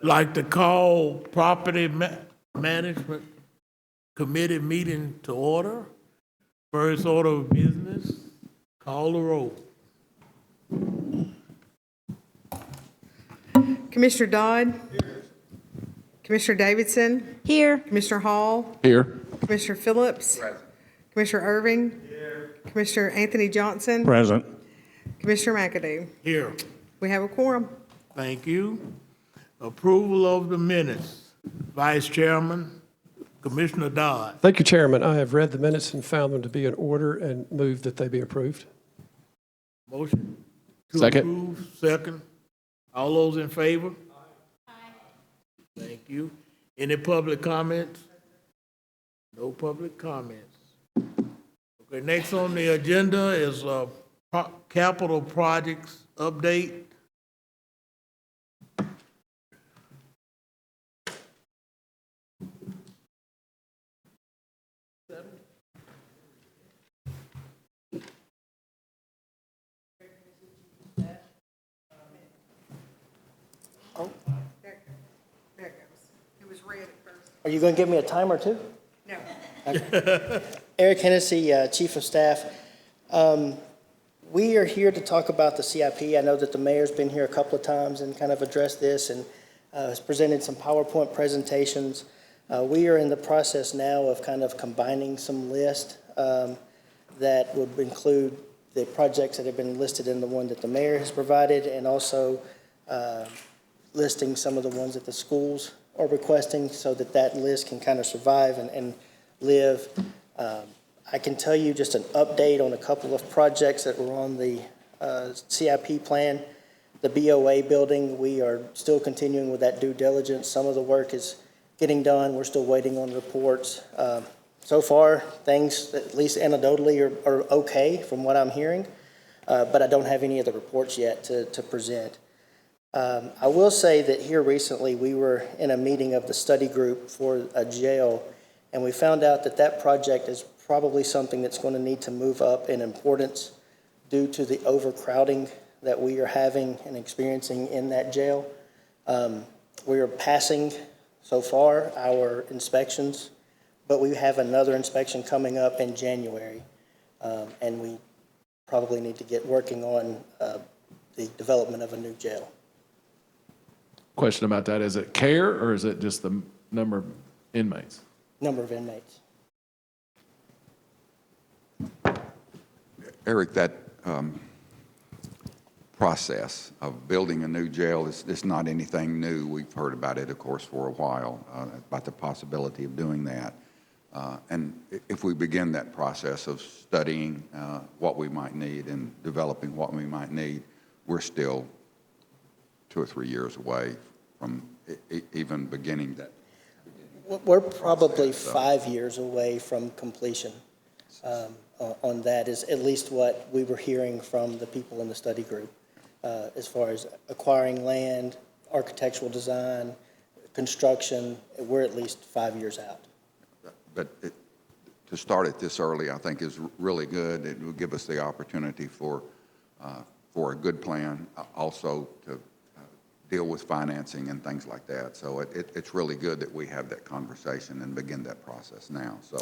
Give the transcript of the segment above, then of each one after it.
Like to call management committee meeting to order. First order of business, call the roll. Commissioner Dodd? Here. Commissioner Davidson? Here. Commissioner Hall? Here. Commissioner Phillips? Present. Commissioner Irving? Here. Commissioner Anthony Johnson? Present. Commissioner McAdoo? Here. We have a quorum. Thank you. Approval of the minutes. Vice Chairman, Commissioner Dodd. Thank you, Chairman. I have read the minutes and found them to be in order and move that they be approved. Motion to Second. approve. Second. All those in favor? Aye. Thank you. Any public comments? No public comments. Okay, next on the agenda is capital projects update. There it goes. It was red at first. Are you going to give me a timer too? No. Eric Hennessy, Chief of Staff. We are here to talk about the CIP. I know that the mayor's been here a couple of times and kind of addressed this and has presented some PowerPoint presentations. We are in the process now of kind of combining some lists that would include the projects that have been listed in the one that the mayor has provided, and also listing some of the ones that the schools are requesting so that that list can kind of survive and live. I can tell you just an update on a couple of projects that were on the CIP plan. The BOA building, we are still continuing with that due diligence. Some of the work is getting done. We're still waiting on reports. So far, things, at least anecdotally, are okay from what I'm hearing, but I don't have any of the reports yet to present. I will say that here recently, we were in a meeting of the study group for a jail, and we found out that that project is probably something that's going to need to move up in importance due to the overcrowding that we are having and experiencing in that jail. We are passing, so far, our inspections, but we have another inspection coming up in January, and we probably need to get working on the development of a new jail. Question about that. Is it care or is it just the number of inmates? Number of inmates. Eric, that process of building a new jail is not anything new. We've heard about it, of course, for a while, about the possibility of doing that. And if we begin that process of studying what we might need and developing what we might need, we're still 2 or 3 years away from even beginning that. We're probably 5 years away from completion on that, is at least what we were hearing from the people in the study group. As far as acquiring land, architectural design, construction, we're at least 5 years out. But to start it this early, I think, is really good. It will give us the opportunity for a good plan, also to deal with financing and things like that. So it's really good that we have that conversation and begin that process now. So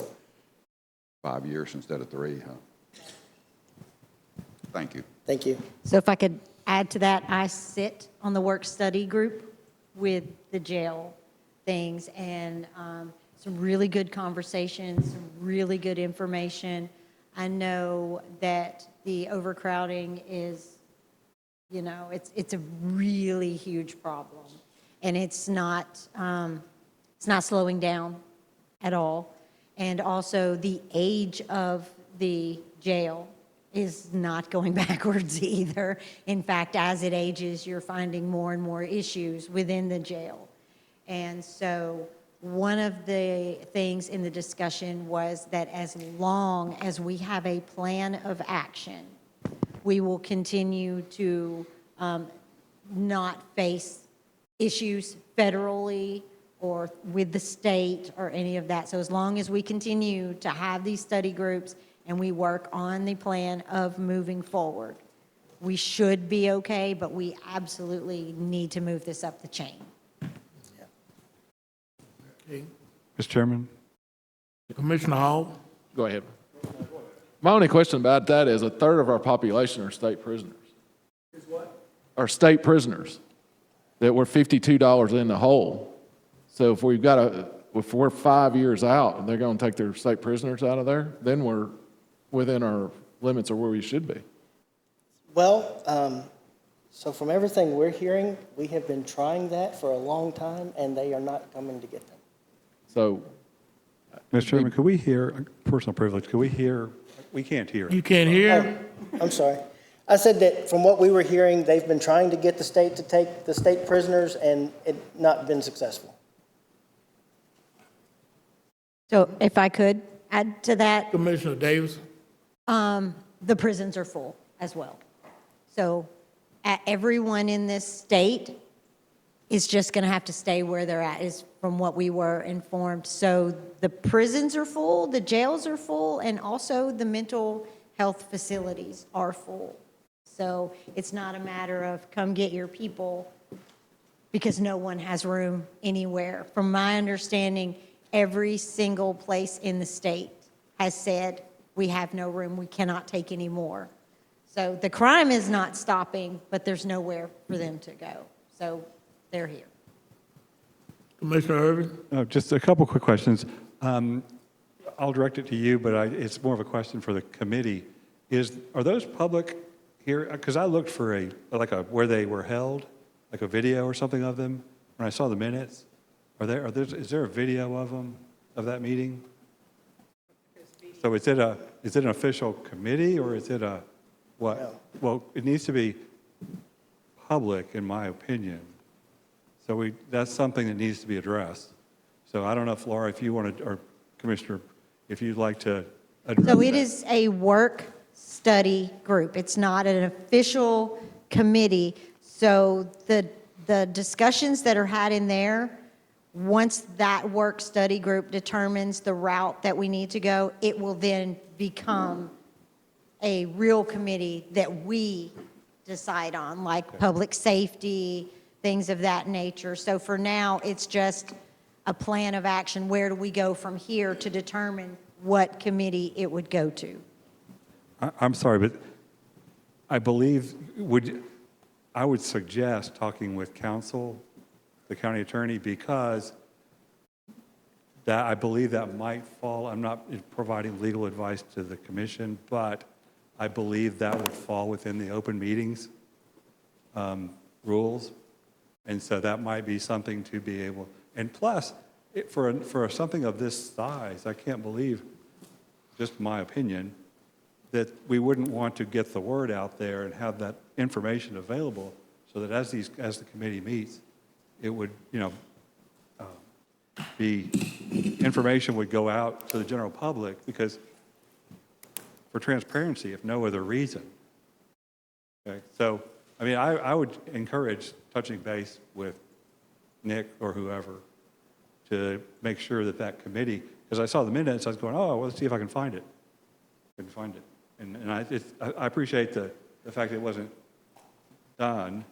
5 years instead of 3, huh? Thank you. Thank you. So if I could add to that, I sit on the work study group with the jail things, and some really good conversations, some really good information. I know that the overcrowding is, you know, it's a really huge problem, and it's not slowing down at all. And also the age of the jail is not going backwards either. In fact, as it ages, you're finding more and more issues within the jail. And so one of the things in the discussion was that as long as we have a plan of action, we will continue to not face issues federally or with the state or any of that. So as long as we continue to have these study groups and we work on the plan of moving forward, we should be okay, but we absolutely need to move this up the chain. Okay. Mr. Chairman? Commissioner Hall? Go ahead. My only question about that is a third of our population are state prisoners. Is what? Are state prisoners that were $52 in the hole. So if if we're 5 years out and they're going to take their state prisoners out of there, then we're within our limits of where we should be. Well, so from everything we're hearing, we have been trying that for a long time, and they are not coming to get them. So Mr. Chairman, could we hear, personal privilege, could we hear, we can't hear. You can't hear? I'm sorry. I said that from what we were hearing, they've been trying to get the state to take the state prisoners, and it not been successful. So if I could add to that, Commissioner Davis? the prisons are full as well. So everyone in this state is just going to have to stay where they're at, is from what we were informed. So the prisons are full, the jails are full, and also the mental health facilities are full. So it's not a matter of come get your people because no one has room anywhere. From my understanding, every single place in the state has said, we have no room, we cannot take any more. So the crime is not stopping, but there's nowhere for them to go. So they're here. Commissioner Irvin? Just a couple quick questions. I'll direct it to you, but it's more of a question for the committee. Are those public here? Because I looked for where they were held, like a video or something of them, when I saw the minutes. Is there a video of them, of that meeting? So is it an official committee, or is it a, what? No. Well, it needs to be public, in my opinion. So that's something that needs to be addressed. So I don't know if Laura, if you want to, or Commissioner, if you'd like to address So it that. is a work study group. It's not an official committee. So the discussions that are had in there, once that work study group determines the route that we need to go, it will then become a real committee that we decide on, like public safety, things of that nature. So for now, it's just a plan of action. Where do we go from here to determine what committee it would go to? I'm sorry, but I believe, I would suggest talking with counsel, the county attorney, because that I believe that might fall, I'm not providing legal advice to the commission, but I believe that would fall within the open meetings rules. And so that might be something to be able, and plus, for something of this size, I can't believe, just my opinion, that we wouldn't want to get the word out there and have that information available so that as the committee meets, it would, information would go out to the general public, because for transparency, if no other reason. Okay, so, I mean, I would encourage touching base with Nick or whoever to make sure that committee, because I saw the minutes, I was going, oh, well, let's see if I can find it. Couldn't find it. And I appreciate the fact that it wasn't done,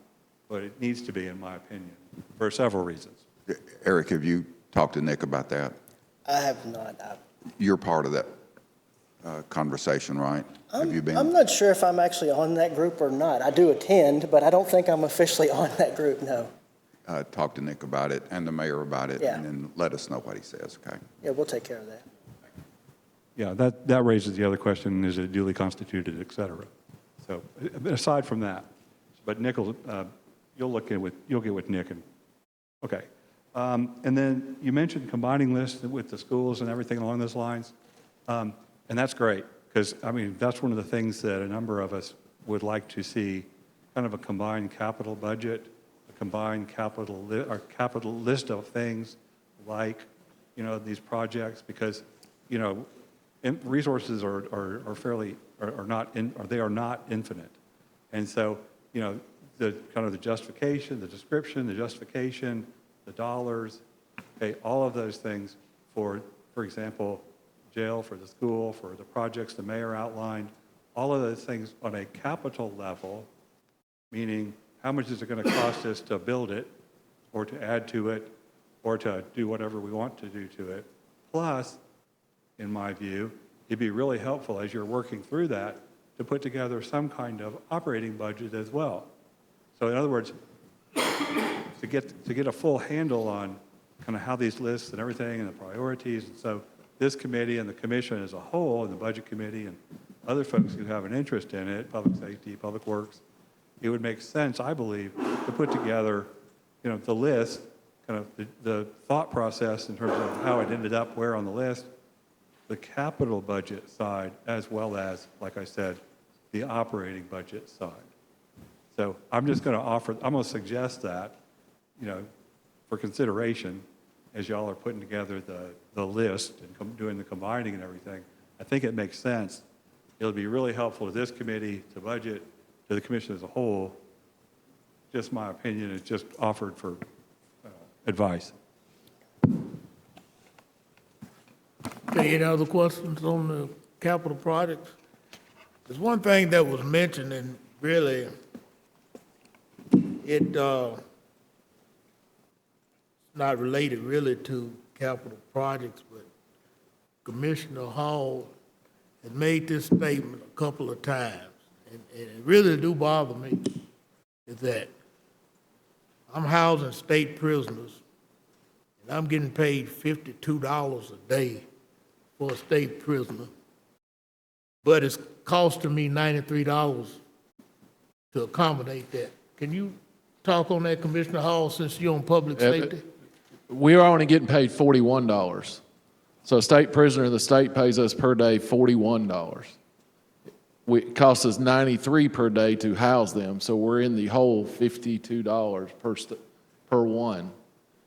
but it needs to be, in my opinion, for several reasons. Eric, have you talked to Nick about that? I have not. You're part of that conversation, right? Have you been? I'm not sure if I'm actually on that group or not. I do attend, but I don't think I'm officially on that group, no. Talk to Nick about it and the mayor about it, Yeah. and then let us know what he says, okay? Yeah, we'll take care of that. Yeah, that raises the other question, is it duly constituted, et cetera. So aside from that, but Nick you'll get with Nick. Okay. And then you mentioned combining lists with the schools and everything along those lines. And that's great, because, I mean, that's one of the things that a number of us would like to see, kind of a combined capital budget, a combined capital list of things like, these projects, because, resources are not infinite. And so, the kind of the justification, the description, the justification, the dollars, okay, all of those things for example, jail, for the school, for the projects the mayor outlined, all of those things on a capital level, meaning how much is it going to cost us to build it or to add to it or to do whatever we want to do to it. Plus, in my view, it'd be really helpful as you're working through that to put together some kind of operating budget as well. So in other words, to get a full handle on kind of how these lists and everything and the priorities. And so this committee and the commission as a whole, and the budget committee and other folks who have an interest in it, public safety, public works, it would make sense, I believe, to put together, the list, kind of the thought process in terms of how it ended up where on the list, the capital budget side, as well as, like I said, the operating budget side. So I'm just going to suggest that, for consideration as y'all are putting together the list and doing the combining and everything. I think it makes sense. It'll be really helpful to this committee, to budget, to the commission as a whole. Just my opinion, it's just offered for advice. Okay, any other questions on the capital projects? There's one thing that was mentioned, and really, not related really to capital projects, but Commissioner Hall has made this statement a couple of times, and it really do bother me, is that I'm housing state prisoners, and I'm getting paid $52 a day for a state prisoner, but it's costing me $93 to accommodate that. Can you talk on that, Commissioner Hall, since you're on public safety? We are only getting paid $41. So a state prisoner, the state pays us per day $41. It costs us $93 per day to house them, so we're in the whole $52 per one.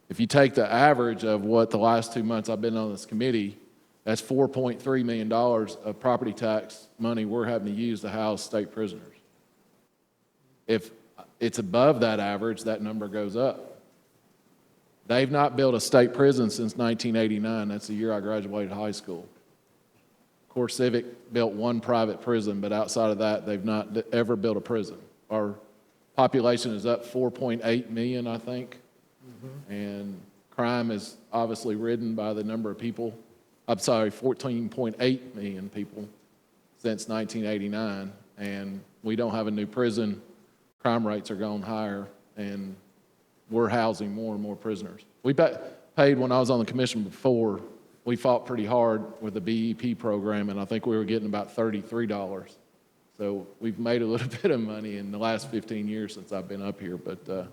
If you take the average of what the last 2 months I've been on this committee, that's $4.3 million of property tax money we're having to use to house state prisoners. If it's above that average, that number goes up. They've not built a state prison since 1989. That's the year I graduated high school. Core Civic built one private prison, but outside of that, they've not ever built a prison. Our population is up 4.8 million, I think, and crime is obviously ridden by the number of people. 14.8 million people since 1989, and we don't have a new prison. Crime rates are going higher, and we're housing more and more prisoners. We paid, when I was on the commission before, we fought pretty hard with the BEP program, and I think we were getting about $33. So we've made a little bit of money in the last 15 years since I've been up here. But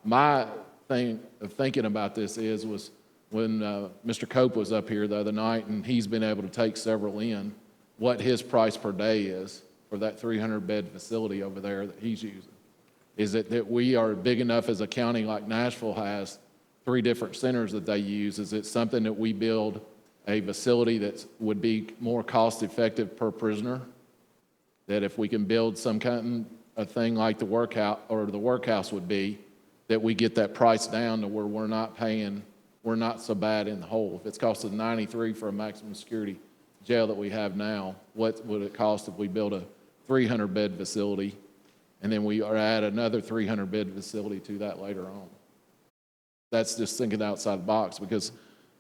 my thing of thinking about this was when Mr. Cope was up here the other night, and he's been able to take several in, what his price per day is for that 300-bed facility over there that he's using. Is it that we are big enough as a county like Nashville has 3 different centers that they use? Is it something that we build a facility that would be more cost-effective per prisoner? That if we can build some kind of thing like the workhouse, or the workhouse would be, that we get that price down to where we're not so bad in the hole. If it's costing $93 for a maximum security jail that we have now, what would it cost if we build a 300-bed facility, and then we add another 300-bed facility to that later on? That's just thinking outside the box, because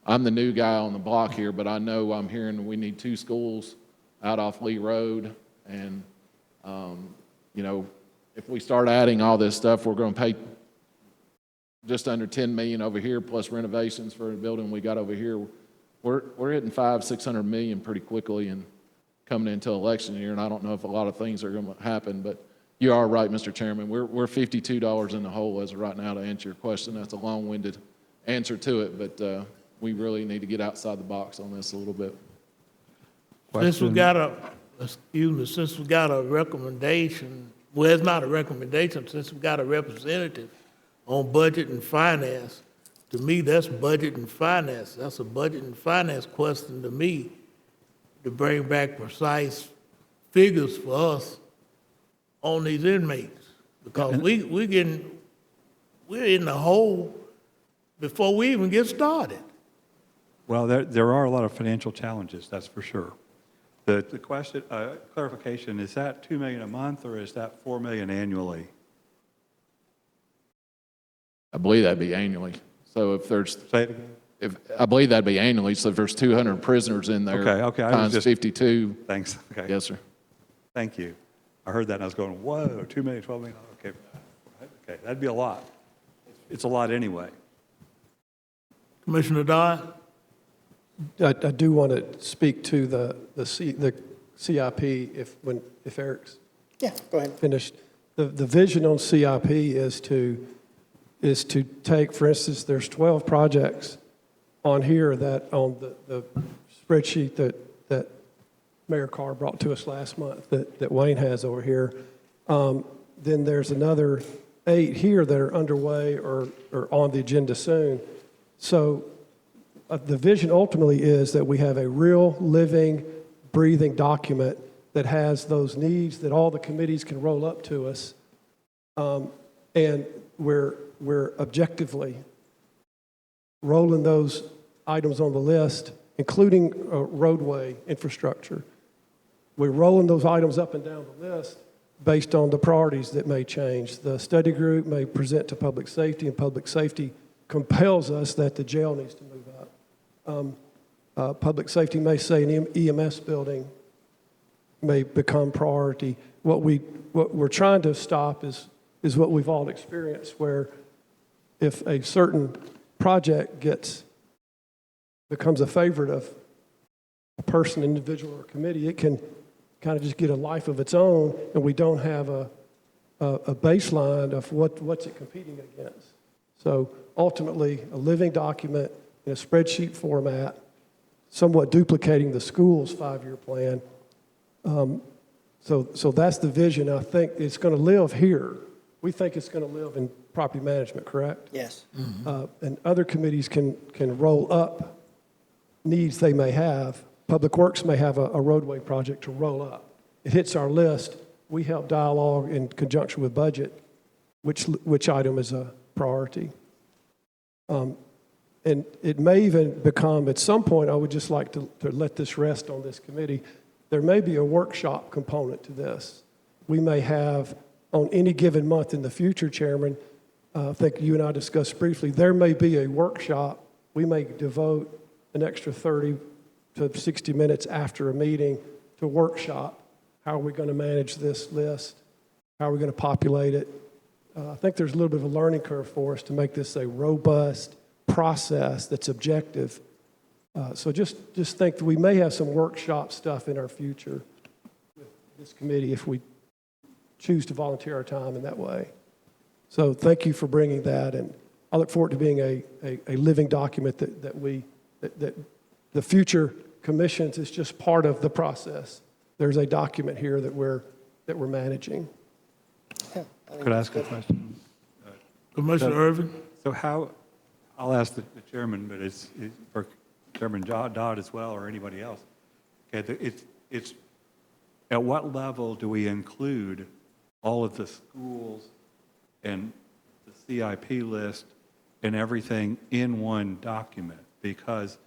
I'm the new guy on the block here, but I know I'm hearing we need 2 schools out off Lee Road, and if we start adding all this stuff, we're going to pay just under $10 million over here, plus renovations for the building we got over here. We're hitting $500-600 million pretty quickly, and coming into election year, and I don't know if a lot of things are going to happen, but you are right, Mr. Chairman. We're $52 in the hole as of right now, to answer your question. That's a long-winded answer to it, but we really need to get outside the box on this a little bit. Since we got a recommendation, well, it's not a recommendation, since we got a representative on budget and finance, to me, that's budget and finance. That's a budget and finance question to me, to bring back precise figures for us on these inmates. Because we're in the hole before we even get started. Well, there are a lot of financial challenges, that's for sure. The question, clarification, is that $2 million a month, or is that $4 million annually? I believe that'd be annually. So if there's, Say it again? if, I believe that'd be annually, so if there's 200 prisoners in there. Okay, I was Times just- 52, Thanks, okay. yes, sir. Thank you. I heard that and I was going, whoa, 2 million, 12 million, okay. Okay, that'd be a lot. It's a lot anyway. Commissioner Dodd? I do want to speak to the CIP if Eric's Yeah, go ahead. finished. The vision on CIP is to take, for instance, there's 12 projects on here that, on the spreadsheet that Mayor Carr brought to us last month, that Wayne has over here. Then there's another 8 here that are underway or on the agenda soon. So the vision ultimately is that we have a real, living, breathing document that has those needs that all the committees can roll up to us. And we're objectively rolling those items on the list, including roadway infrastructure. We're rolling those items up and down the list based on the priorities that may change. The study group may present to public safety, and public safety compels us that the jail needs to move up. Public safety may say an EMS building may become priority. What we're trying to stop is what we've all experienced, where if a certain project becomes a favorite of a person, individual, or committee, it can kind of just get a life of its own, and we don't have a baseline of what's it competing against. So ultimately, a living document in a spreadsheet format, somewhat duplicating the school's 5-year plan. So that's the vision. I think it's going to live here. We think it's going to live in property management, correct? Yes. And other committees can roll up needs they may have. Public Works may have a roadway project to roll up. It hits our list. We help dialogue in conjunction with budget, which item is a priority. And it may even become, at some point, I would just like to let this rest on this committee, there may be a workshop component to this. We may have, on any given month in the future, Chairman, I think you and I discussed briefly, there may be a workshop. We may devote an extra 30 to 60 minutes after a meeting to workshop. How are we going to manage this list? How are we going to populate it? I think there's a little bit of a learning curve for us to make this a robust process that's objective. So just think that we may have some workshop stuff in our future with this committee if we choose to volunteer our time in that way. So thank you for bringing that, and I look forward to being a living document that the future commissions is just part of the process. There's a document here that we're managing. Yeah, I think Could I that's ask a good. question? Commissioner Irvin? So how, I'll ask the chairman, but it's for Chairman Dodd as well, or anybody else. Okay, it's at what level do we include all of the schools and the CIP list and everything in one document? Because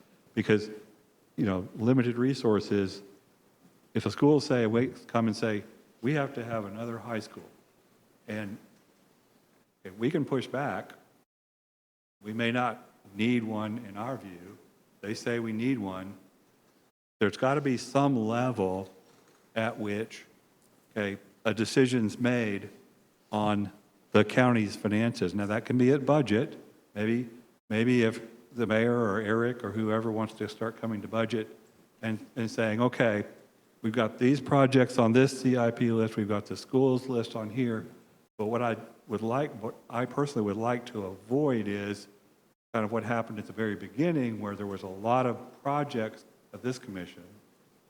limited resources. If a school come and say, we have to have another high school, and if we can push back, we may not need one in our view. They say we need one. There's got to be some level at which, a decision's made on the county's finances. Now, that can be at budget. Maybe if the mayor or Eric or whoever wants to start coming to budget and saying, okay, we've got these projects on this CIP list, we've got the schools list on here, but what I personally would like to avoid is kind of what happened at the very beginning, where there was a lot of projects of this commission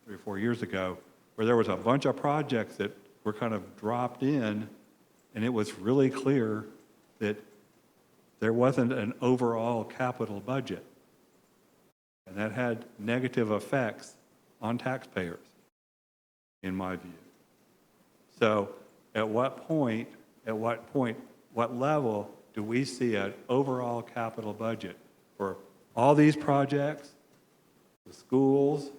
3 or 4 years ago, where there was a bunch of projects that were kind of dropped in, and it was really clear that there wasn't an overall capital budget. And that had negative effects on taxpayers, in my view. So at what level do we see an overall capital budget for all these projects, the schools,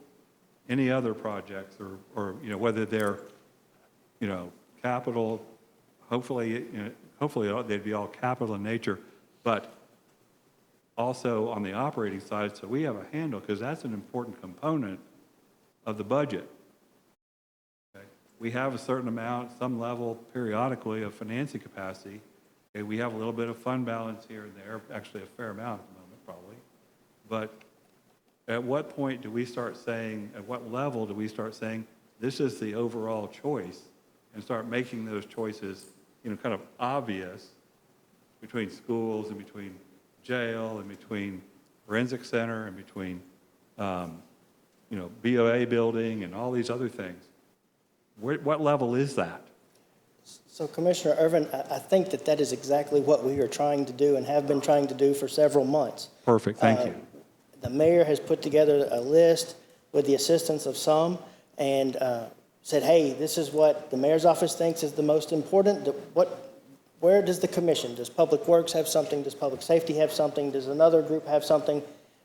any other projects, or whether they're, capital, hopefully they'd be all capital in nature, but also on the operating side, so we have a handle, because that's an important component of the budget. Okay? We have a certain amount, some level periodically of financing capacity. Okay? We have a little bit of fund balance here and there, actually a fair amount at the moment probably. But at what point do we start saying, at what level do we start saying, this is the overall choice, and start making those choices, kind of obvious between schools and between jail and between forensic center and between, BOA building and all these other things. What level is that? So Commissioner Irvin, I think that is exactly what we are trying to do and have been trying to do for several months. Perfect, thank you. The mayor has put together a list with the assistance of some and said, hey, this is what the mayor's office thinks is the most important. Where does the commission, does Public Works have something? Does Public Safety have something? Does another group have something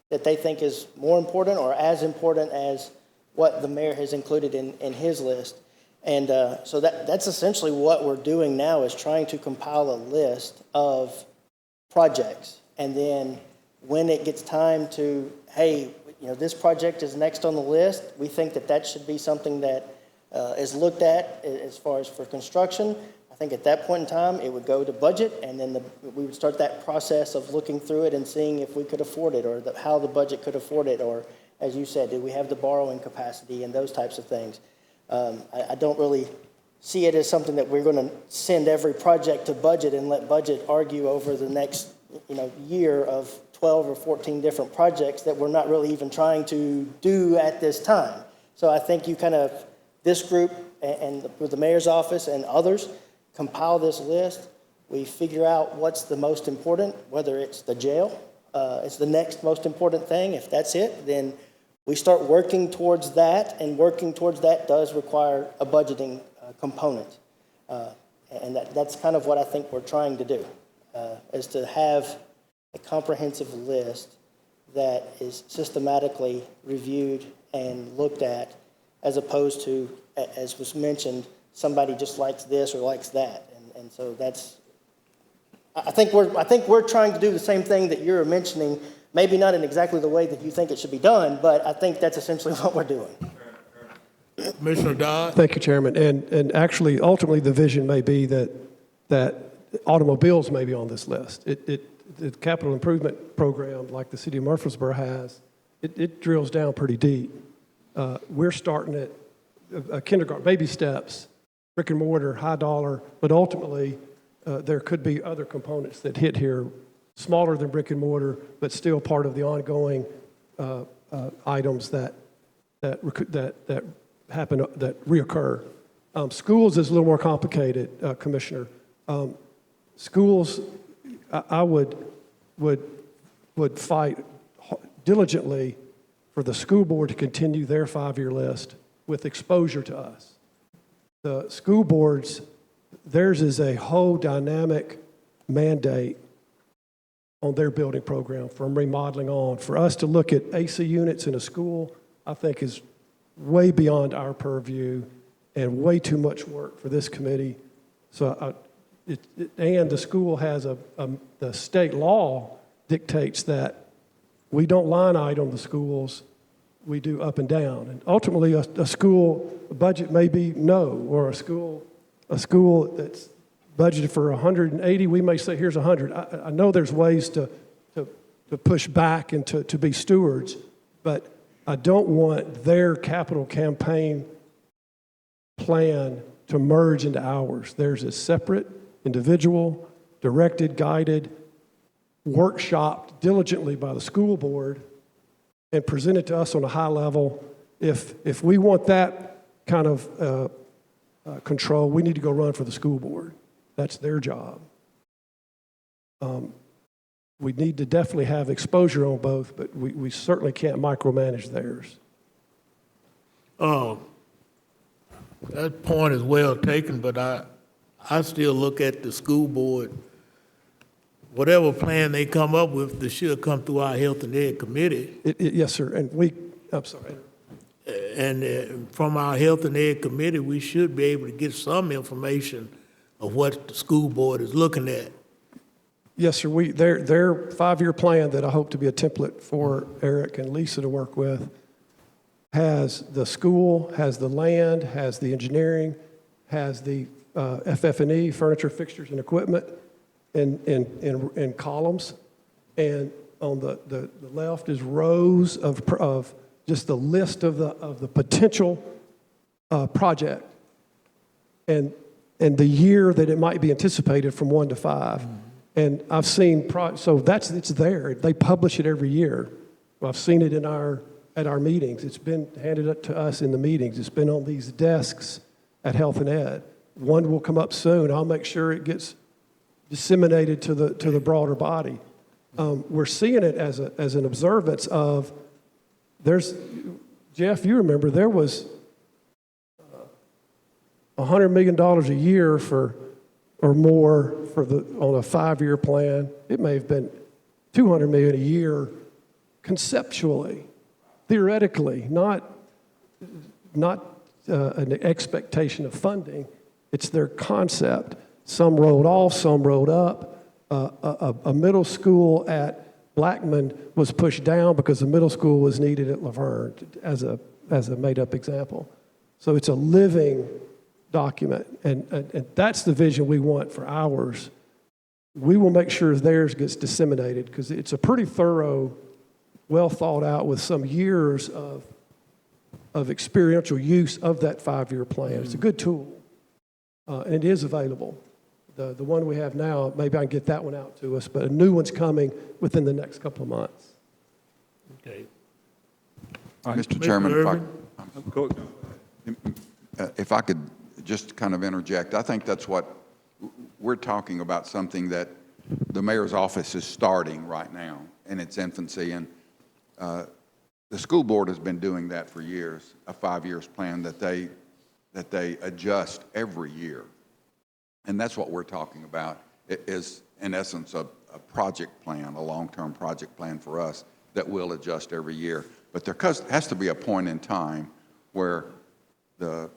that they think is more important or as important as what the mayor has included in his list? And so that's essentially what we're doing now, is trying to compile a list of projects. And then when it gets time to, hey, this project is next on the list, we think that should be something that is looked at as far as for construction. I think at that point in time, it would go to budget, and then we would start that process of looking through it and seeing if we could afford it, or how the budget could afford it, or, as you said, did we have the borrowing capacity and those types of things. I don't really see it as something that we're going to send every project to budget and let budget argue over the next year of 12 or 14 different projects that we're not really even trying to do at this time. So I think this group and with the mayor's office and others, compile this list. We figure out what's the most important, whether it's the jail, it's the next most important thing. If that's it, then we start working towards that, and working towards that does require a budgeting component. And that's kind of what I think we're trying to do, is to have a comprehensive list that is systematically reviewed and looked at, as opposed to, as was mentioned, somebody just likes this or likes that. And so I think we're trying to do the same thing that you're mentioning, maybe not in exactly the way that you think it should be done, but I think that's essentially what we're doing. Commissioner Dodd? Thank you, Chairman. And actually, ultimately, the vision may be that automobiles may be on this list. The capital improvement program, like the city of Murfreesboro has, it drills down pretty deep. We're starting at kindergarten, baby steps, brick and mortar, high dollar, but ultimately there could be other components that hit here, smaller than brick and mortar, but still part of the ongoing items that happen, that reoccur. Schools is a little more complicated, Commissioner. Schools, I would fight diligently for the school board to continue their 5-year list with exposure to us. The school boards, theirs is a whole dynamic mandate on their building program from remodeling on. For us to look at AC units in a school, I think is way beyond our purview and way too much work for this committee. So, and the school has the state law dictates that we don't line item the schools, we do up and down. And ultimately, a school budget may be no, or a school that's budgeted for 180, we may say, here's 100. I know there's ways to push back and to be stewards, but I don't want their capital campaign plan to merge into ours. Theirs is separate, individual, directed, guided, workshopped diligently by the school board, and presented to us on a high level. If we want that kind of control, we need to go run for the school board. That's their job. We need to definitely have exposure on both, but we certainly can't micromanage theirs. That point is well taken, but I still look at the school board, whatever plan they come up with, they should come through our Health and Ed Committee. Yes, sir, and I'm sorry. And from our Health and Ed Committee, we should be able to get some information of what the school board is looking at. Yes, sir. Their 5-year plan that I hope to be a template for Eric and Lisa to work with has the school, has the land, has the engineering, has the FF&E, furniture, fixtures, and equipment in columns. And on the left is rows of just the list of the potential project and the year that it might be anticipated from 1 to 5. And I've seen, so it's there. They publish it every year. I've seen it at our meetings. It's been handed up to us in the meetings. It's been on these desks at Health and Ed. One will come up soon. I'll make sure it gets disseminated to the broader body. We're seeing it as an observance of Jeff, you remember there was $100 million a year or more on a 5-year plan. It may have been $200 million a year conceptually, theoretically, not an expectation of funding. It's their concept. Some rolled off, some rolled up. A middle school at Blackman was pushed down because the middle school was needed at Laverne, as a made-up example. So it's a living document, and that's the vision we want for ours. We will make sure theirs gets disseminated because it's a pretty thorough, well thought out with some years of experiential use of that 5-year plan. It's a good tool, and it is available. The one we have now, maybe I can get that one out to us, but a new one's coming within the next couple of months. Okay. Mr. Mr. Chairman, Irvin? if I could just kind of interject, I think that's what we're talking about, something that the mayor's office is starting right now in its infancy. And the school board has been doing that for years, a 5-year plan that they adjust every year. And that's what we're talking about. It is, in essence, a project plan, a long-term project plan for us that will adjust every year. But there has to be a point in time where the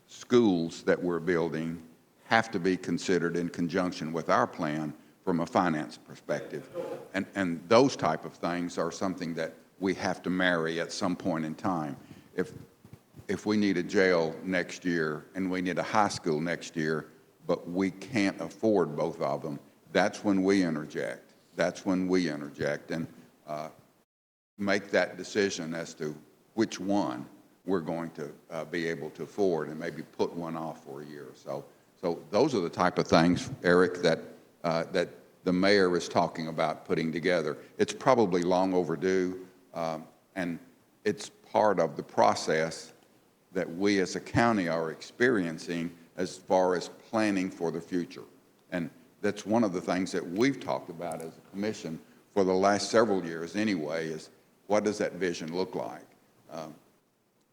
schools that we're building have to be considered in conjunction with our plan from a finance perspective. And those type of things are something that we have to marry at some point in time. If we need a jail next year and we need a high school next year, but we can't afford both of them, that's when we interject. That's when we interject and make that decision as to which one we're going to be able to afford and maybe put one off for a year or so. So those are the type of things, Eric, that the mayor is talking about putting together. It's probably long overdue, and it's part of the process that we as a county are experiencing as far as planning for the future. And that's one of the things that we've talked about as a commission for the last several years anyway, is what does that vision look like?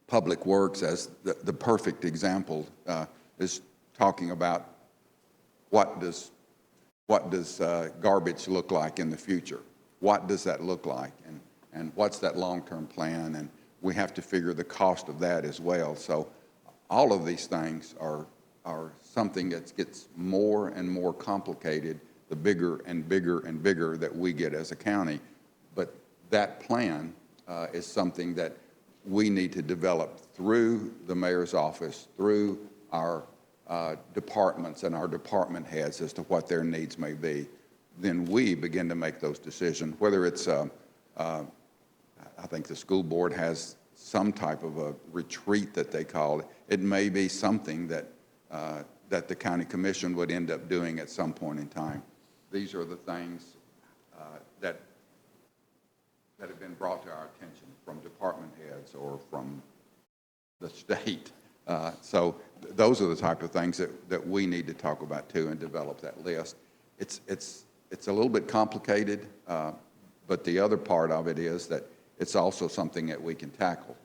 Public Works, as the perfect example, is talking about what does garbage look like in the future? What does that look like? And what's that long-term plan? And we have to figure the cost of that as well. So all of these things are something that gets more and more complicated the bigger and bigger and bigger that we get as a county. But that plan is something that we need to develop through the mayor's office, through our departments and our department heads as to what their needs may be. Then we begin to make those decisions, whether it's, I think the school board has some type of a retreat that they call it. It may be something that the county commission would end up doing at some point in time. These are the things that have been brought to our attention from department heads or from the state. So those are the type of things that we need to talk about too and develop that list. It's a little bit complicated, but the other part of it is that it's also something that we can tackle.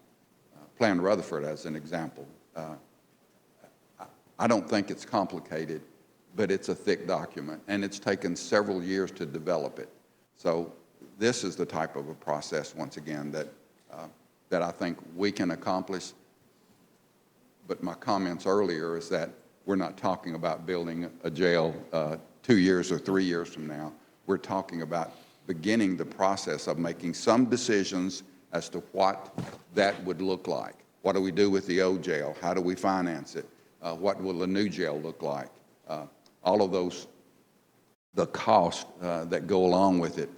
Plan Rutherford as an example. I don't think it's complicated, but it's a thick document, and it's taken several years to develop it. So this is the type of a process, once again, that I think we can accomplish. But my comments earlier is that we're not talking about building a jail 2 years or 3 years from now. we're talking about beginning the process of making some decisions as to what that would look like. What do we do with the old jail? How do we finance it? What will the new jail look like? All of those, the cost that go along with it.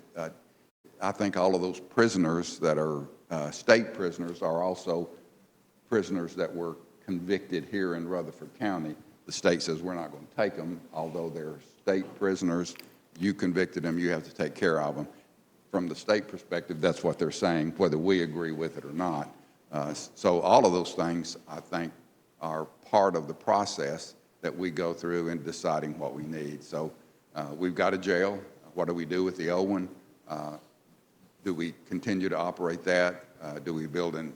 I think all of those prisoners that are state prisoners are also prisoners that were convicted here in Rutherford County. The state says we're not going to take them, although they're state prisoners. You convicted them, you have to take care of them. From the state perspective, that's what they're saying, whether we agree with it or not. So all of those things, I think, are part of the process that we go through in deciding what we need. So we've got a jail. What do we do with the old one? Do we continue to operate that? Do we build an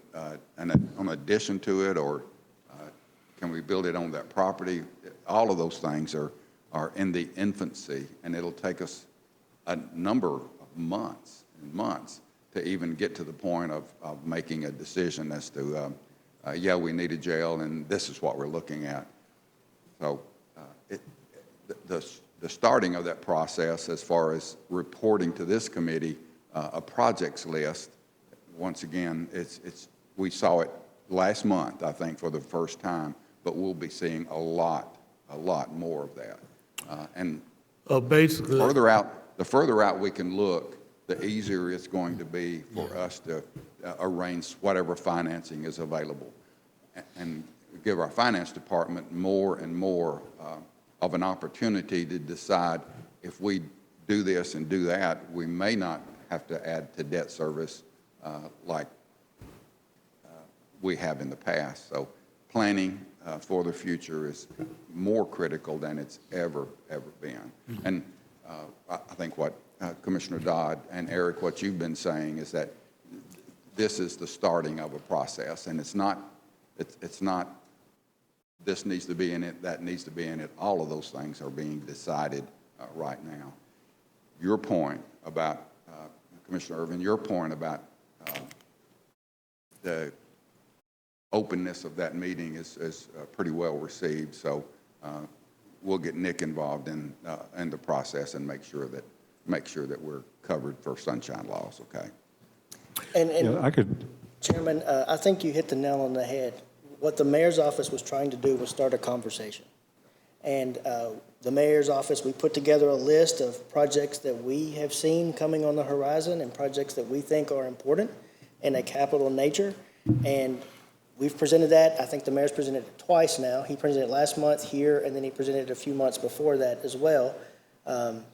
addition to it, or can we build it on that property? All of those things are in the infancy, and it'll take us a number of months and months to even get to the point of making a decision as to, yeah, we need a jail, and this is what we're looking at. So the starting of that process, as far as reporting to this committee a projects list, once again, we saw it last month, I think, for the first time, but we'll be seeing a lot more of that. And Basically, the further out we can look, the easier it's going to be for us to arrange whatever financing is available and give our finance department more and more of an opportunity to decide if we do this and do that, we may not have to add to debt service like we have in the past. So planning for the future is more critical than it's ever been. And I think what Commissioner Dodd and Eric, what you've been saying is that this is the starting of a process, and it's not this needs to be in it, that needs to be in it. All of those things are being decided right now. Your point about, Commissioner Irvin, your point about the openness of that meeting is pretty well received. So we'll get Nick involved in the process and make sure that we're covered for sunshine laws. Okay. And Yeah, I could, Chairman, I think you hit the nail on the head. What the mayor's office was trying to do was start a conversation. And the mayor's office, we put together a list of projects that we have seen coming on the horizon and projects that we think are important in a capital nature. And we've presented that. I think the mayor's presented it twice now. He presented it last month here, and then he presented it a few months before that as well. And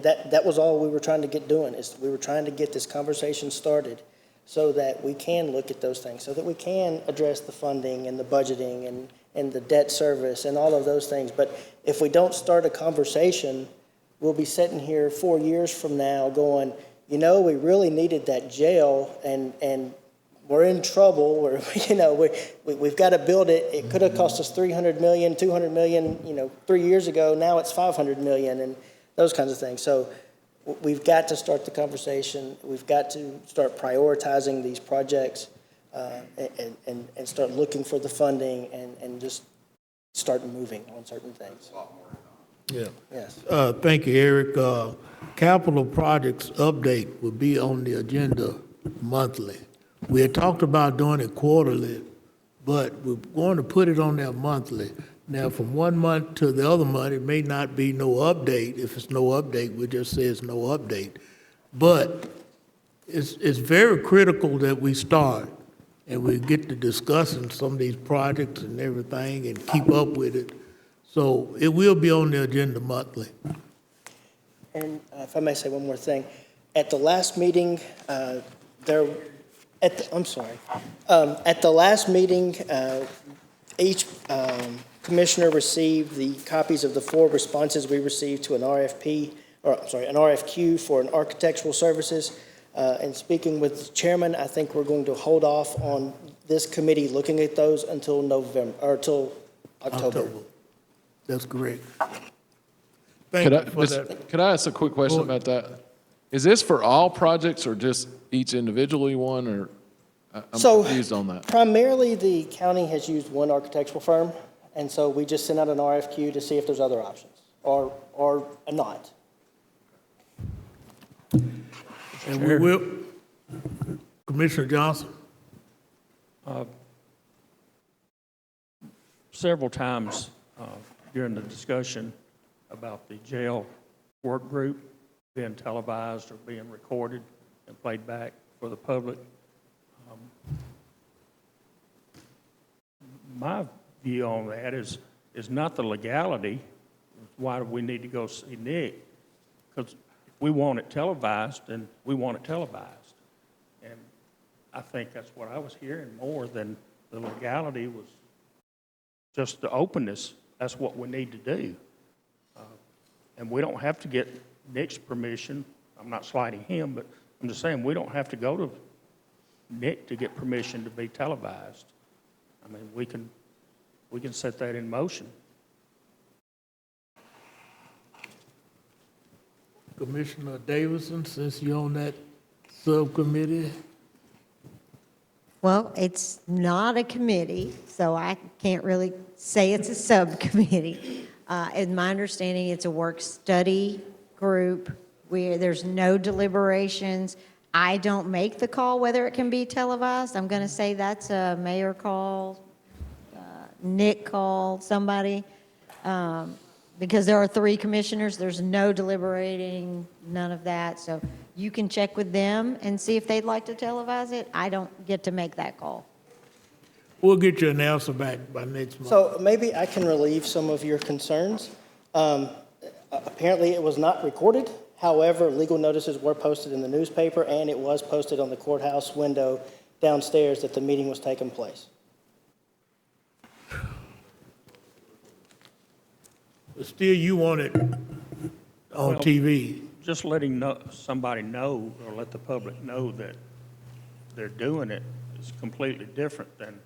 that was all we were trying to get doing, is we were trying to get this conversation started so that we can look at those things, so that we can address the funding and the budgeting and the debt service and all of those things. But if we don't start a conversation, we'll be sitting here 4 years from now going, you know, we really needed that jail, and we're in trouble. We've got to build it. It could have cost us $300 million, $200 million, 3 years ago. Now it's $500 million, and those kinds of things. So we've got to start the conversation. We've got to start prioritizing these projects and start looking for the funding and just start moving on certain things. yeah. Yes. Thank you, Eric. Capital projects update will be on the agenda monthly. We had talked about doing it quarterly, but we're going to put it on there monthly. Now, from 1 month to the other month, it may not be no update. If it's no update, we just say it's no update. But it's very critical that we start and we get to discussing some of these projects and everything and keep up with it. So it will be on the agenda monthly. And if I may say one more thing, at the last meeting, at the last meeting, each commissioner received the copies of the 4 responses we received to an RFQ for an architectural services. And speaking with the chairman, I think we're going to hold off on this committee looking at those until November, or until October. That's correct. Thank you for that. Could I ask a quick question about that? Is this for all projects or just each individually one, or I'm confused on that? Primarily, the county has used one architectural firm, and so we just sent out an RFQ to see if there's other options or not. And we will, Commissioner Johnson? Several times during the discussion about the jail work group being televised or being recorded and played back for the public. My view on that is not the legality. Why do we need to go see Nick? Because if we want it televised, then we want it televised. And I think that's what I was hearing more than the legality was just the openness. That's what we need to do. And we don't have to get Nick's permission. I'm not slighting him, but I'm just saying we don't have to go to Nick to get permission to be televised. I mean, we can set that in motion. Commissioner Davison, since you're on that subcommittee? Well, it's not a committee, so I can't really say it's a subcommittee. In my understanding, it's a work study group where there's no deliberations. I don't make the call whether it can be televised. I'm going to say that's a mayor call, Nick call, somebody. Because there are 3 commissioners, there's no deliberating, none of that. So you can check with them and see if they'd like to televise it. I don't get to make that call. We'll get you an answer back by next month. So maybe I can relieve some of your concerns. Apparently, it was not recorded. However, legal notices were posted in the newspaper, and it was posted on the courthouse window downstairs that the meeting was taking place. But still, you want it on TV. Just letting somebody know or let the public know that they're doing it is completely different than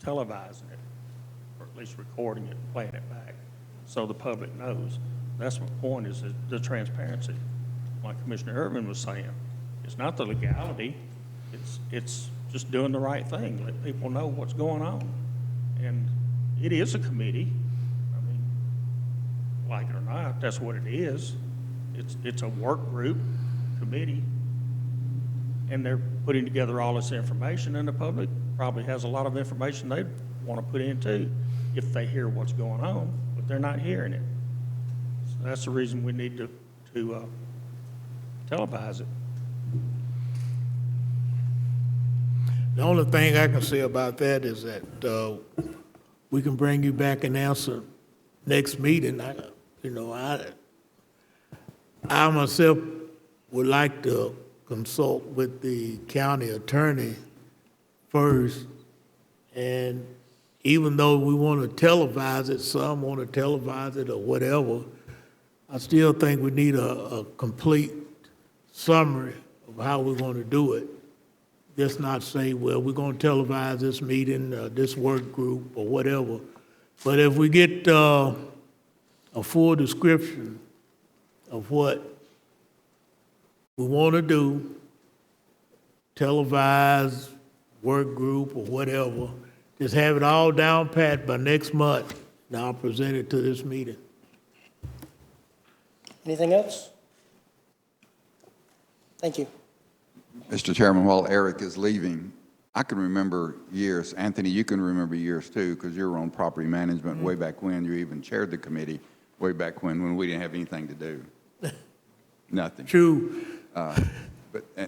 televising it, or at least recording it and playing it back, so the public knows. That's my point, is the transparency. Like Commissioner Irvin was saying, it's not the legality, it's just doing the right thing, let people know what's going on. And it is a committee. I mean, like it or not, that's what it is. It's a work group committee, and they're putting together all this information, and the public probably has a lot of information they want to put in too, if they hear what's going on, but they're not hearing it. So that's the reason we need to televise it. The only thing I can say about that is that we can bring you back an answer next meeting. I myself would like to consult with the county attorney first, and even though we want to televise it, some want to televise it or whatever, I still think we need a complete summary of how we're going to do it. Just not say, well, we're going to televise this meeting, this work group, or whatever. But if we get a full description of what we want to do, televise, work group, or whatever, just have it all down pat by next month, and I'll present it to this meeting. Anything else? Thank you. Mr. Chairman, while Eric is leaving, I can remember years, Anthony, you can remember years too, because you were on property management way back when, you even chaired the committee way back when we didn't have anything to do. Nothing. True.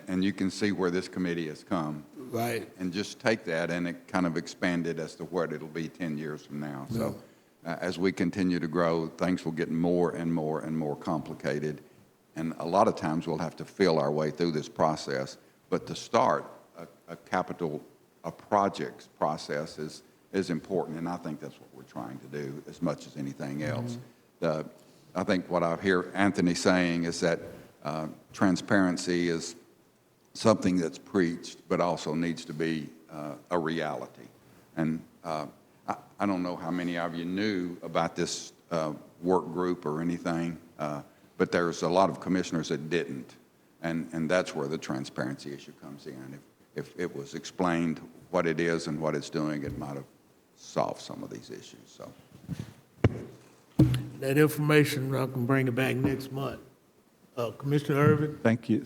And you can see where this committee has come. Right. And just take that, and it kind of expanded as to what it'll be 10 years from now. So as we continue to grow, things will get more and more and more complicated. And a lot of times we'll have to feel our way through this process. But to start a projects process is important, and I think that's what we're trying to do as much as anything else. I think what I hear Anthony saying is that transparency is something that's preached, but also needs to be a reality. And I don't know how many of you knew about this work group or anything, but there's a lot of commissioners that didn't. And that's where the transparency issue comes in. If it was explained what it is and what it's doing, it might have solved some of these issues. So That information, I can bring it back next month. Commissioner Irvin? Thank you.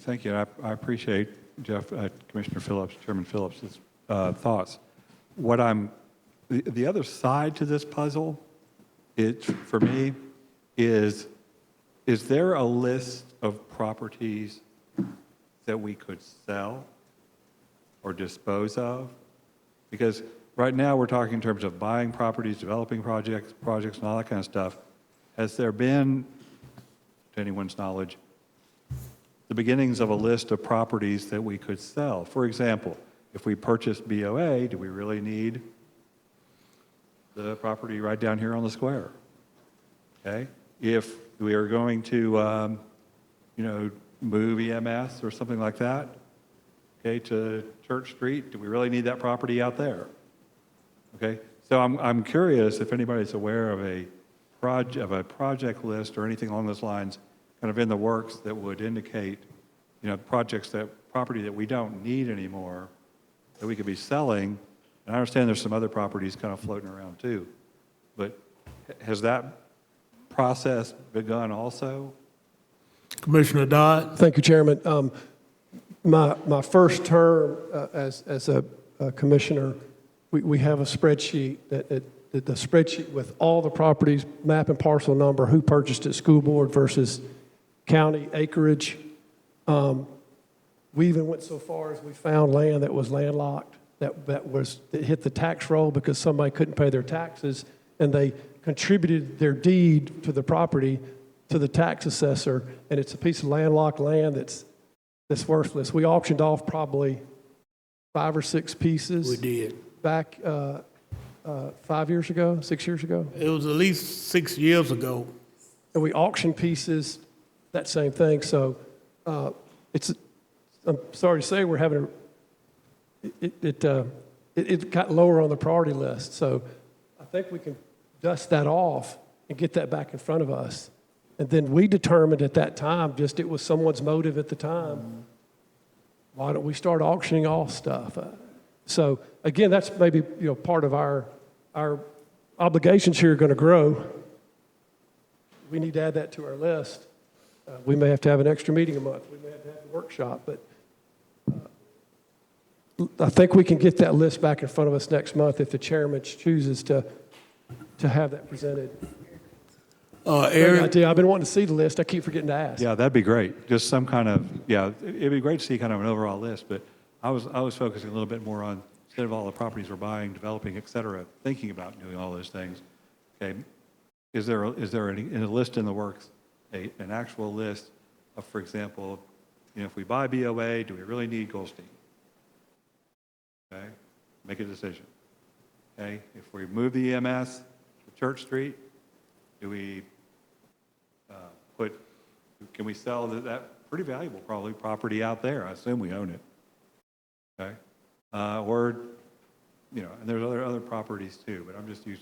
I appreciate Jeff, Commissioner Phillips, Chairman Phillips' thoughts. The other side to this puzzle, for me, is there a list of properties that we could sell or dispose of? Because right now, we're talking in terms of buying properties, developing projects, and all that kind of stuff. Has there been, to anyone's knowledge, the beginnings of a list of properties that we could sell? For example, if we purchase BOA, do we really need the property right down here on the square? Okay? If we are going to, move EMS or something like that, okay, to Church Street, do we really need that property out there? Okay? So I'm curious if anybody's aware of a project list or anything along those lines kind of in the works that would indicate, property that we don't need anymore that we could be selling. And I understand there's some other properties kind of floating around too. But has that process begun also? Commissioner Dodd? Thank you, Chairman. My first term as a commissioner, we have a spreadsheet the spreadsheet with all the properties, map and parcel number, who purchased it, school board versus county acreage. We even went so far as we found land that was landlocked, that hit the tax roll because somebody couldn't pay their taxes, and they contributed their deed to the property to the tax assessor, and it's a piece of landlocked land that's worthless. We auctioned off probably 5 or 6 pieces. We did. Back 5 years ago, 6 years ago. It was at least 6 years ago. And we auctioned pieces, that same thing. So I'm sorry to say we're having it got lower on the priority list. So I think we can dust that off and get that back in front of us. And then we determined at that time, just it was someone's motive at the time. Why don't we start auctioning off stuff? So again, that's maybe part of our obligations here are going to grow. We need to add that to our list. We may have to have an extra meeting a month. We may have to have a workshop, but I think we can get that list back in front of us next month if the chairman chooses to have that presented. Eric? I've been wanting to see the list. I keep forgetting to ask. Yeah, that'd be great. Just some kind of, it'd be great to see kind of an overall list, but I was focusing a little bit more on, instead of all the properties we're buying, developing, et cetera, thinking about doing all those things. Okay, is there in a list in the works, an actual list of, for example, if we buy BOA, do we really need Goldstein? Okay, make a decision. Okay, if we move the EMS to Church Street, do we can we sell that pretty valuable probably property out there? I assume we own it. Okay, or and there's other properties too, but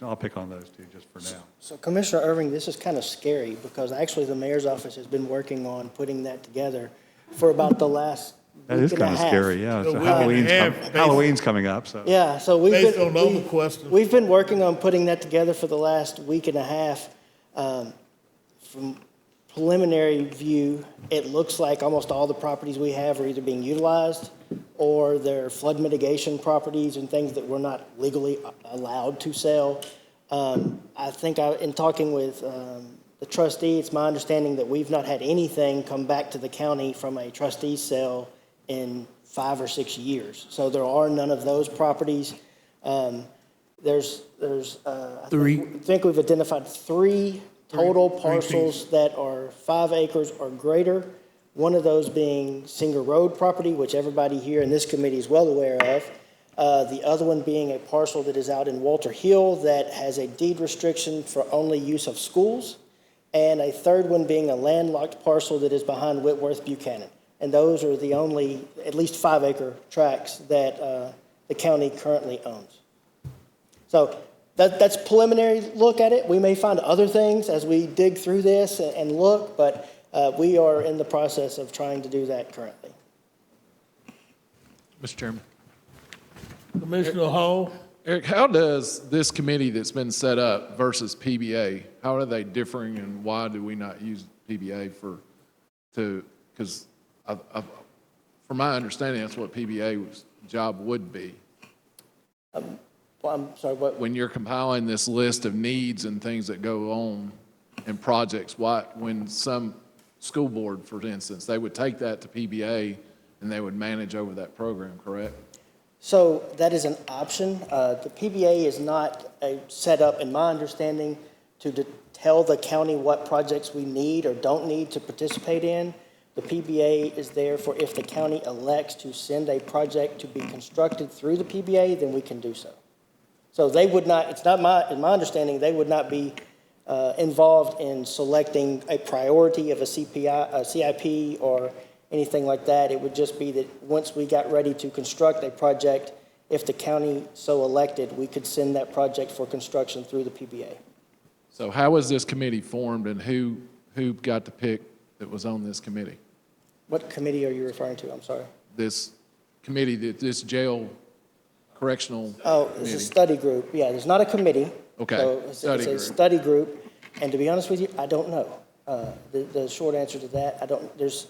I'll pick on those two just for now. So Commissioner Irving, this is kind of scary because actually the mayor's office has been working on putting that together for about the last That is kind of scary, yeah. So Halloween's coming up, so. Yeah, so Based on other questions. we've been working on putting that together for the last week and a half. From preliminary view, it looks like almost all the properties we have are either being utilized or they're flood mitigation properties and things that we're not legally allowed to sell. I think in talking with the trustee, it's my understanding that we've not had anything come back to the county from a trustee sale in 5 or 6 years. So there are none of those properties. There's Three. I think we've identified 3 total parcels that are 5 acres or greater. One of those being Singer Road property, which everybody here in this committee is well aware of. The other one being a parcel that is out in Walter Hill that has a deed restriction for only use of schools. And a third one being a landlocked parcel that is behind Whitworth Buchanan. And those are the only, at least 5 acre tracts that the county currently owns. So that's preliminary look at it. We may find other things as we dig through this and look, but we are in the process of trying to do that currently. Mr. Chairman. Commissioner Hall? Eric, how does this committee that's been set up versus PBA, how are they differing and why do we not use PBA because from my understanding, that's what PBA's job would be. Well, I'm sorry, what? When you're compiling this list of needs and things that go on and projects, when some school board, for instance, they would take that to PBA and they would manage over that program, correct? So that is an option. The PBA is not set up, in my understanding, to tell the county what projects we need or don't need to participate in. The PBA is there for if the county elects to send a project to be constructed through the PBA, then we can do so. So they would not, it's not in my understanding, they would not be involved in selecting a priority of a CIP or anything like that. It would just be that once we got ready to construct a project, if the county so elected, we could send that project for construction through the PBA. So how was this committee formed and who got to pick that was on this committee? What committee are you referring to? I'm sorry. This committee, this jail correctional Oh, it's a committee? study group. Yeah, there's not a committee. Okay, So it's study a group. study group. And to be honest with you, I don't know. The short answer to that, there's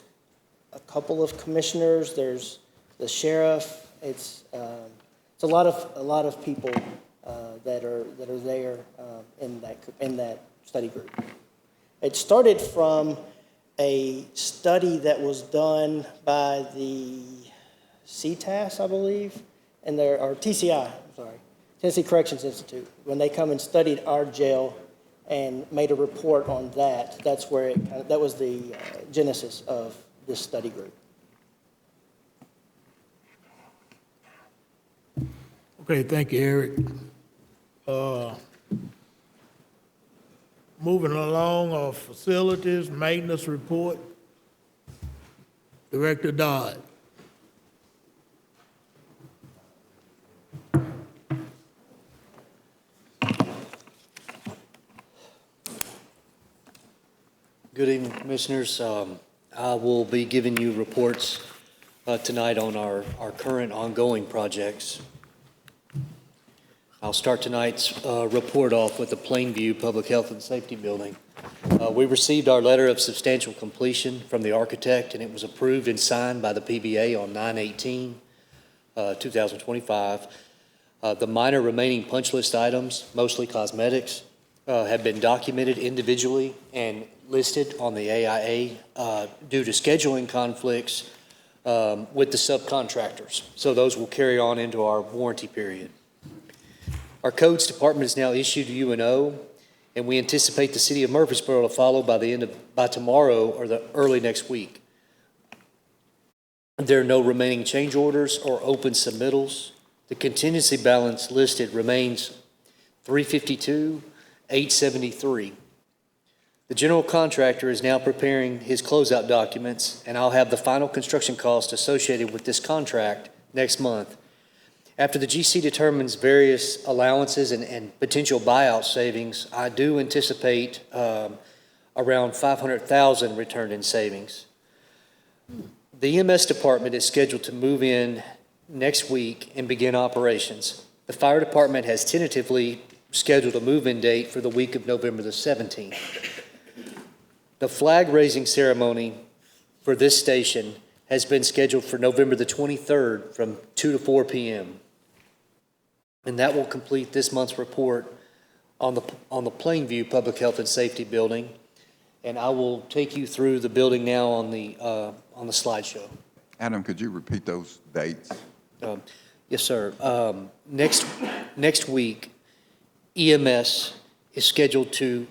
a couple of commissioners, there's the sheriff. It's a lot of people that are there in that study group. It started from a study that was done by the CTAS, I believe, or TCI, I'm sorry, Tennessee Corrections Institute. When they come and studied our jail and made a report on that, that was the genesis of this study group. Okay, thank you, Eric. Moving along, facilities maintenance report. Director Dodd. Good evening, Commissioners. I will be giving you reports tonight on our current ongoing projects. I'll start tonight's report off with the Plainview Public Health and Safety Building. We received our letter of substantial completion from the architect, and it was approved and signed by the PBA on 9/18/2025. The minor remaining punch list items, mostly cosmetics, have been documented individually and listed on the AIA due to scheduling conflicts with the subcontractors. So those will carry on into our warranty period. Our codes department is now issued UNO, and we anticipate the city of Murfreesboro to follow by tomorrow or the early next week. There are no remaining change orders or open submittals. The contingency balance listed remains $352,873. The general contractor is now preparing his closeout documents, and I'll have the final construction cost associated with this contract next month. After the GC determines various allowances and potential buyout savings, I do anticipate around $500,000 returned in savings. The EMS department is scheduled to move in next week and begin operations. The fire department has tentatively scheduled a move-in date for the week of November the 17th. The flag raising ceremony for this station has been scheduled for November the 23rd from 2 to 4 p.m. And that will complete this month's report on the Plainview Public Health and Safety Building. And I will take you through the building now on the slideshow. Adam, could you repeat those dates? Yes, sir. Next week, EMS is scheduled to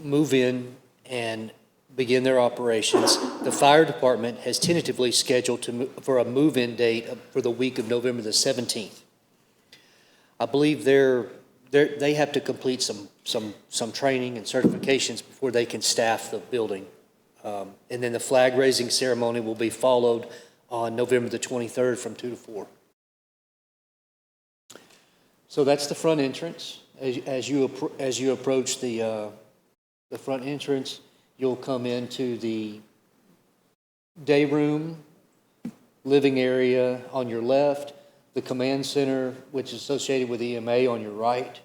move in and begin their operations. The fire department has tentatively scheduled for a move-in date for the week of November the 17th. I believe they have to complete some training and certifications before they can staff the building. And then the flag raising ceremony will be followed on November the 23rd from 2 to 4. So that's the front entrance. As you approach the front entrance, you'll come into the day room, living area on your left, the command center, which is associated with EMA, on your right.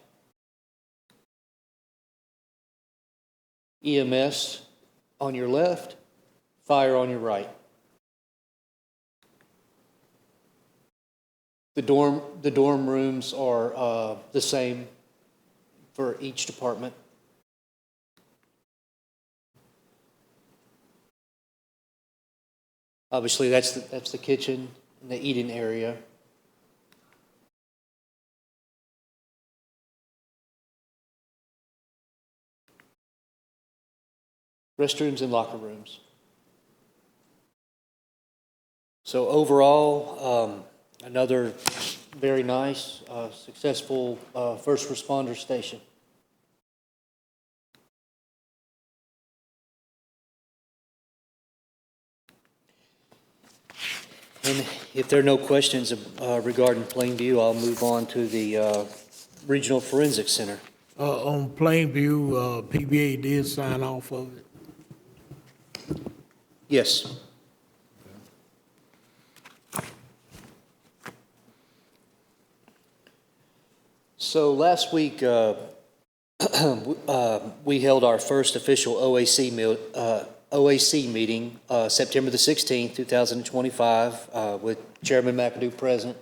EMS on your left, Fire on your right. The dorm rooms are the same for each department. Obviously, that's the kitchen and the eating area. Restrooms and locker rooms. So overall, another very nice, successful first responder station. And if there are no questions regarding Plainview, I'll move on to the Regional Forensic Center. On Plainview, PBA did sign off of it. Yes. So last week, we held our first official OAC meeting, September the 16th, 2025, with Chairman McAdoo present.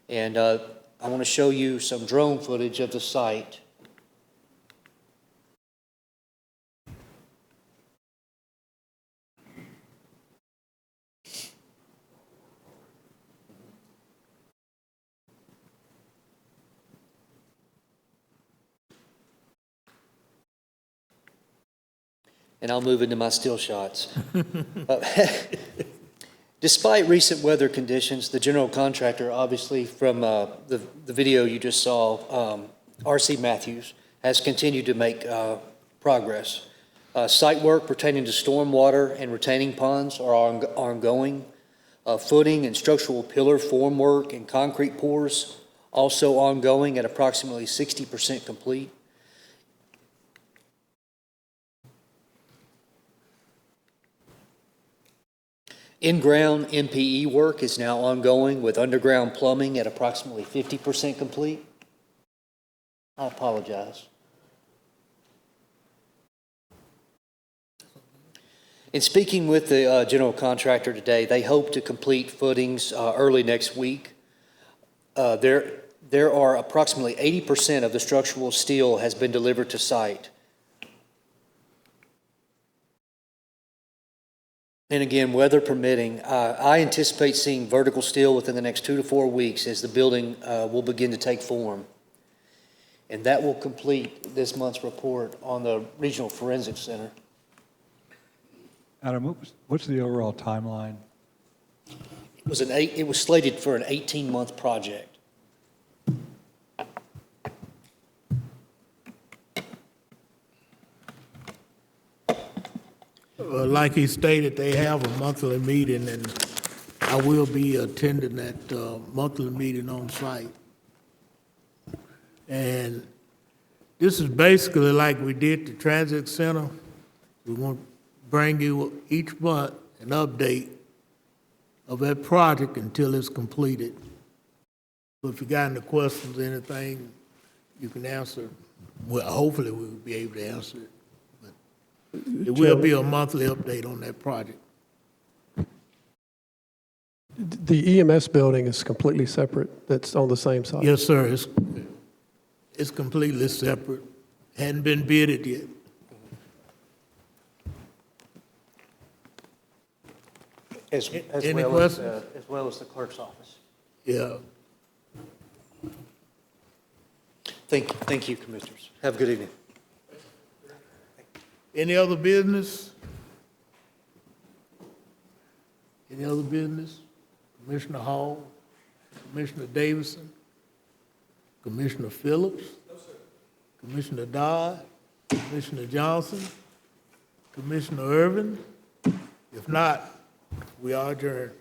And I want to show you some drone footage of the site. And I'll move into my still shots. Despite recent weather conditions, the general contractor, obviously from the video you just saw, R.C. Matthews, has continued to make progress. Site work pertaining to stormwater and retaining ponds are ongoing. Footing and structural pillar formwork and concrete pours also ongoing at approximately 60% complete. In-ground MPE work is now ongoing with underground plumbing at approximately 50% complete. I apologize. In speaking with the general contractor today, they hope to complete footings early next week. There are approximately 80% of the structural steel has been delivered to site. And again, weather permitting, I anticipate seeing vertical steel within the next 2 to 4 weeks as the building will begin to take form. And that will complete this month's report on the Regional Forensic Center. Adam, what's the overall timeline? It was slated for an 18-month project. Like he stated, they have a monthly meeting, and I will be attending that monthly meeting on site. And this is basically like we did the transit center. We want to bring you each month an update of that project until it's completed. So if you got any questions, anything, you can answer. Well, hopefully we'll be able to answer it. It will be a monthly update on that project. The EMS building is completely separate, that's on the same site? Yes, sir, it's completely separate. Hadn't been bidded yet. As Any well questions? as well as the clerk's office. Yeah. Thank you, Commissioners. Have a good evening. Any other business? Any other business? Commissioner Hall, Commissioner Davidson, Commissioner Phillips? No, sir. Commissioner Dodd, Commissioner Johnson, Commissioner Irvin? If not, we are adjourned.